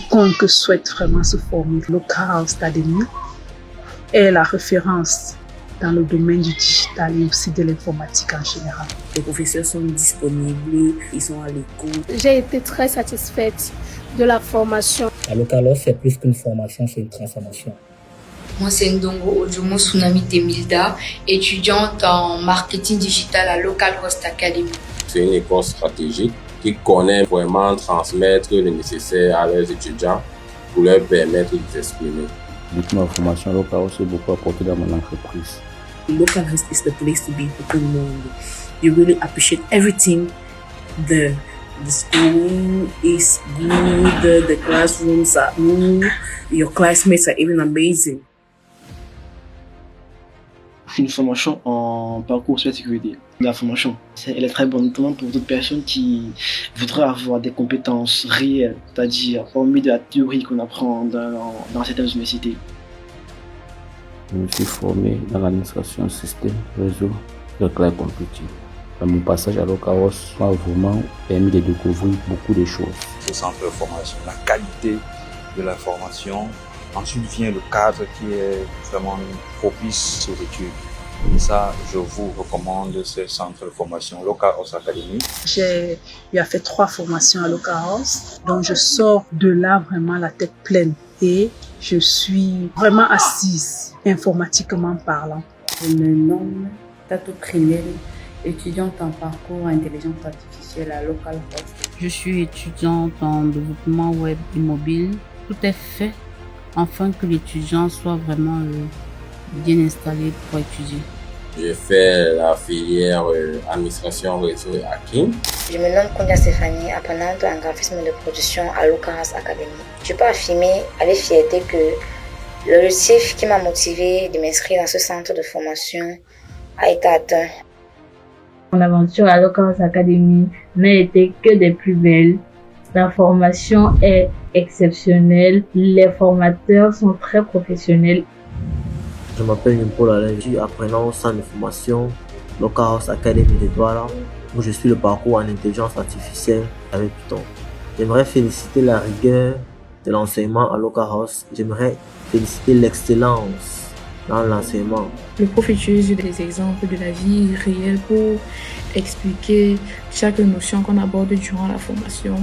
quiconque souhaite vraiment se former, Local Academy est la référence dans le domaine du digital et aussi de l'informatique en général. Les professeurs sont disponibles, ils sont à l'écoute. J'ai été très satisfaite de la formation. À Localos, c'est plus qu'une formation, c'est une transformation. Moi, c'est Ndongo Ojomo Tsunami Temilda, étudiante en marketing digital à Localhost Academy. C'est une école stratégique qui connaît vraiment transmettre le nécessaire à leurs étudiants pour leur permettre de s'exprimer. Depuis ma formation, Localhost s'est beaucoup apporté dans mon entreprise. Localhost is the place to be for tout le monde. You really appreciate everything. The school is good, the classrooms are good, your classmates are even amazing. C'est une formation en parcours sur la sécurité. La formation, elle est très bonne, notamment pour d'autres personnes qui voudraient avoir des compétences réelles, c'est-à-dire hormis de la théorie qu'on apprend dans certaines universités. Je me suis formé dans l'administration système, réseau, de cloud computing. Mon passage à Localhost m'a vraiment permis de découvrir beaucoup de choses. Ce centre de formation, la qualité de la formation. Ensuite vient le cadre qui est vraiment propice aux études. Et ça, je vous recommande ce centre de formation Localhost Academy. J'ai fait 3 formations à Localhost, donc je sors de là vraiment la tête pleine et je suis vraiment assise informatiquement parlant. Je me nomme Tato Primel, étudiante en parcours intelligence artificielle à Localhost. Je suis étudiante en développement web et mobile. Tout est fait afin que l'étudiant soit vraiment bien installé pour étudier. J'ai fait la filière administration réseau et hacking. Je me nomme Kondia Stéphanie, apprenante en graphisme de production à Localhost Academy. Je peux affirmer avec fierté que l'objectif qui m'a motivé de m'inscrire dans ce centre de formation a été atteint. Mon aventure à Localhost Academy n'a été que des plus belles. La formation est exceptionnelle, les formateurs sont très professionnels. Je m'appelle Paul Alain, je suis apprenant au centre de formation Localhost Academy de Douala, où je suis le parcours en intelligence artificielle avec Python. J'aimerais féliciter la rigueur de l'enseignement à Localhost. J'aimerais féliciter l'excellence dans l'enseignement. Le prof utilise des exemples de la vie réelle pour expliquer chaque notion qu'on aborde durant la formation.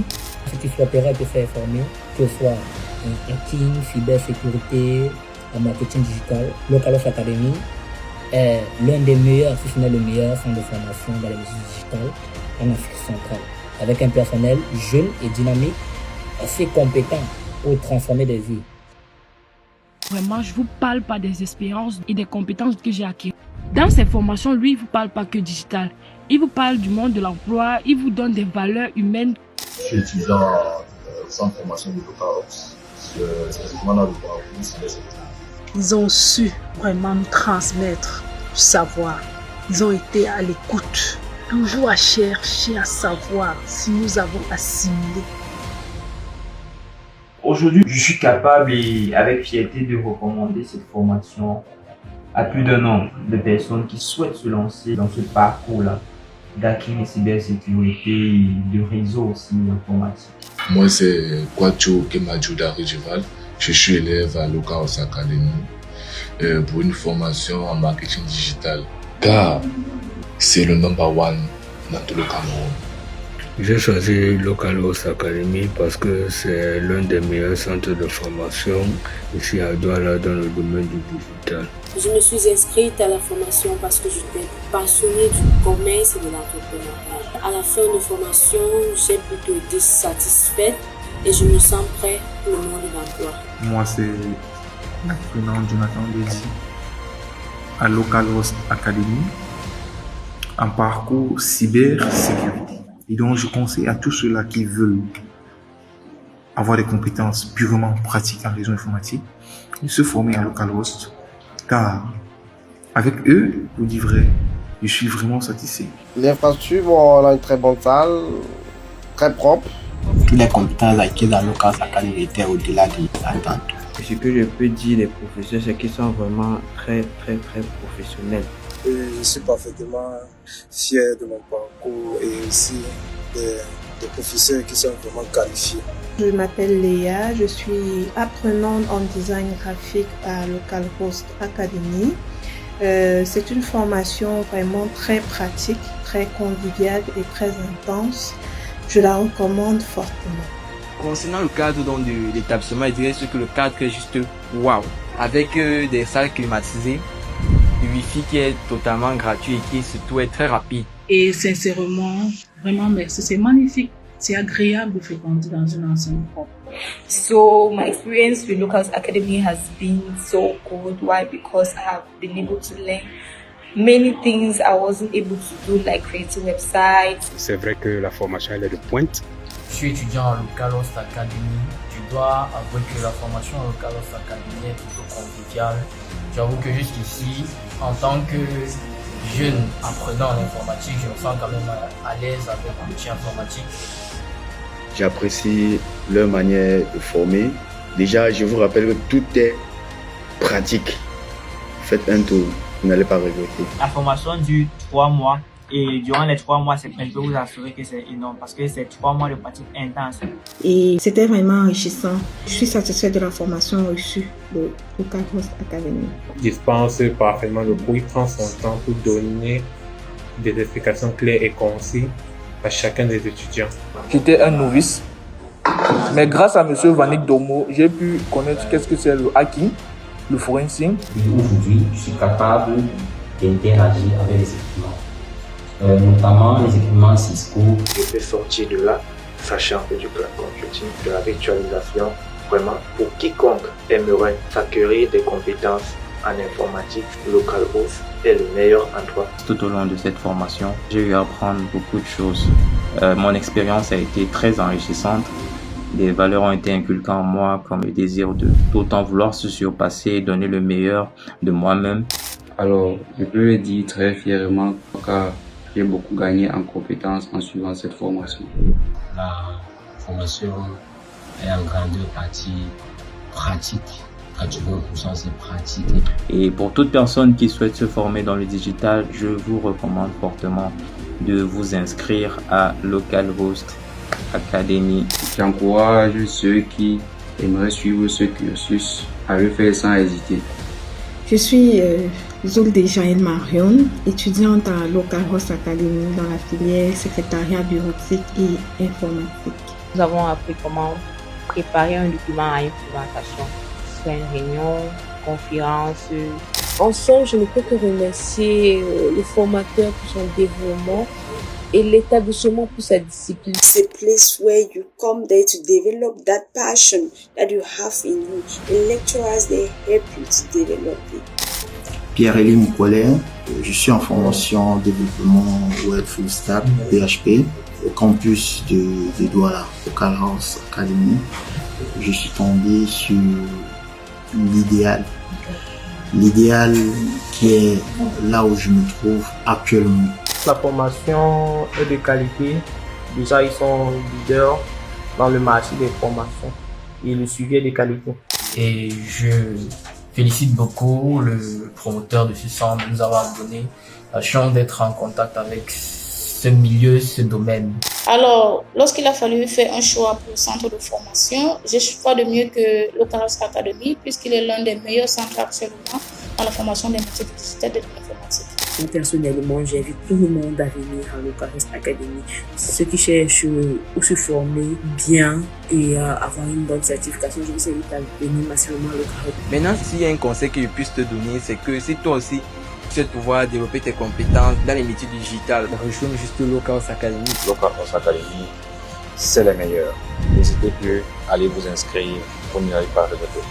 Si tu souhaiterais te faire former, que ce soit en hacking, cybersécurité, en marketing digital, Localhost Academy est l'un des meilleurs, si ce n'est le meilleur centre de formation dans les métiers digitales en Afrique centrale, avec un personnel jeune et dynamique, assez compétent pour transformer des vies. Vraiment, je ne vous parle pas des expériences et des compétences que j'ai acquises. Dans ces formations, lui, il ne vous parle pas que digital. Il vous parle du monde de l'emploi, il vous donne des valeurs humaines. Je suis étudiant au centre de formation de Localhost, spécifiquement dans le parcours cybersécurité. Ils ont su vraiment nous transmettre du savoir. Ils ont été à l'écoute, toujours à chercher à savoir si nous avons assimilé. Aujourd'hui, je suis capable et avec fierté de recommander cette formation à plus d'un nombre de personnes qui souhaitent se lancer dans ce parcours-là d'hacking et cybersécurité et de réseau aussi informatique. Moi, c'est Kwacho Kemadjouda Rijival. Je suis élève à Localhost Academy pour une formation en marketing digital. Car c'est le number one dans tout le Cameroun. J'ai choisi Localhost Academy parce que c'est l'un des meilleurs centres de formation ici à Douala dans le domaine du digital. Je me suis inscrite à la formation parce que j'étais passionnée du commerce et de l'entrepreneuriat. À la fin de la formation, j'ai plutôt été satisfaite et je me sens prête pour le monde de l'emploi. Moi, c'est l'apprenant Jonathan Desi à Localhost Academy en parcours cybersécurité. Et donc, je conseille à tous ceux-là qui veulent avoir des compétences purement pratiques en réseau informatique de se former à Localhost, car avec eux, je vous dis vrai, je suis vraiment satisfait. L'infrastructure, on a une très bonne salle, très propre. Toutes les compétences acquises à Localhost Academy étaient au-delà des attentes. Ce que je peux dire des professeurs, c'est qu'ils sont vraiment très professionnels. Je suis parfaitement fier de mon parcours et aussi des professeurs qui sont vraiment qualifiés. Je m'appelle Léa, je suis apprenante en design graphique à Localhost Academy. C'est une formation vraiment très pratique, très conviviale et très intense. Je la recommande fortement. Concernant le cadre de l'établissement, je dirais que le cadre est juste waouh, avec des salles climatisées, du wifi qui est totalement gratuit et qui surtout est très rapide. Et sincèrement, vraiment merci, c'est magnifique. C'est agréable de fréquenter dans une enceinte propre. So my experience with Localhost Academy has been so good. Why? Because I have been able to learn many things I wasn't able to do, like creating websites. C'est vrai que la formation elle est de pointe. Je suis étudiant à Localhost Academy. Je dois avouer que la formation à Localhost Academy est plutôt conviviale. J'avoue que jusqu'ici, en tant que jeune apprenant en informatique, je me sens quand même à l'aise avec l'outil informatique. J'apprécie leur manière de former. Déjà, je vous rappelle que tout est pratique. Faites un tour, vous n'allez pas regretter. La formation dure 3 mois et durant les 3 mois, je peux vous assurer que c'est énorme parce que c'est 3 mois de pratique intense. Et c'était vraiment enrichissant. Je suis satisfaite de la formation reçue de Localhost Academy. Dispense parfaitement le cours, il prend son temps pour donner des explications claires et concises à chacun des étudiants. J'étais un novice, mais grâce à M. Vanik Domo, j'ai pu connaître qu'est-ce que c'est le hacking, le forensic. Aujourd'hui, je suis capable d'interagir avec les équipements, notamment les équipements Cisco. Je peux sortir de là, sachant que du cloud computing, de la virtualisation, vraiment pour quiconque aimerait s'acquérir des compétences en informatique, Localhost est le meilleur endroit. Tout au long de cette formation, j'ai eu à apprendre beaucoup de choses. Mon expérience a été très enrichissante. Des valeurs ont été inculquées en moi, comme le désir de tout le temps vouloir se surpasser et donner le meilleur de moi-même. Alors, je peux le dire très fièrement car j'ai beaucoup gagné en compétences en suivant cette formation. La formation est en grande partie pratique. 80% c'est pratique. Et pour toute personne qui souhaite se former dans le digital, je vous recommande fortement de vous inscrire à Localhost Academy. J'encourage ceux qui aimeraient suivre ce cursus à le faire sans hésiter. Je suis Zolde Jaël Marion, étudiante à Localhost Academy dans la filière secrétariat bureautique et informatique. Nous avons appris comment préparer un document à une présentation, soit une réunion, conférence. Ensemble, je ne peux que remercier le formateur pour son développement et l'établissement pour sa discipline. It's a place where you come there to develop that passion that you have in you. The lecturers, they help you to develop it. Pierre-Élie Moukolin, je suis en formation développement web full stack PHP au campus de Douala, Localhost Academy. Je suis tombé sur l'idéal qui est là où je me trouve actuellement. La formation est de qualité. Déjà, ils sont leaders dans le marché des formations et le suivi est de qualité. Et je félicite beaucoup le promoteur de ce centre de nous avoir donné la chance d'être en contact avec ce milieu, ce domaine. Alors, lorsqu'il a fallu faire un choix pour le centre de formation, j'ai choisi de mieux que Localhost Academy puisqu'il est l'un des meilleurs centres actuellement dans la formation des métiers digitales et de l'informatique. Personnellement, j'invite tout le monde à venir à Localhost Academy. Ceux qui cherchent où se former bien et avoir une bonne certification, je vous invite à venir massivement à Localhost. Maintenant, s'il y a un conseil que je puisse te donner, c'est que si toi aussi tu souhaites pouvoir développer tes compétences dans les métiers digitales, rejoins juste Localhost Academy. Localhost Academy, c'est les meilleurs. N'hésitez plus à aller vous inscrire, vous n'allez pas regretter.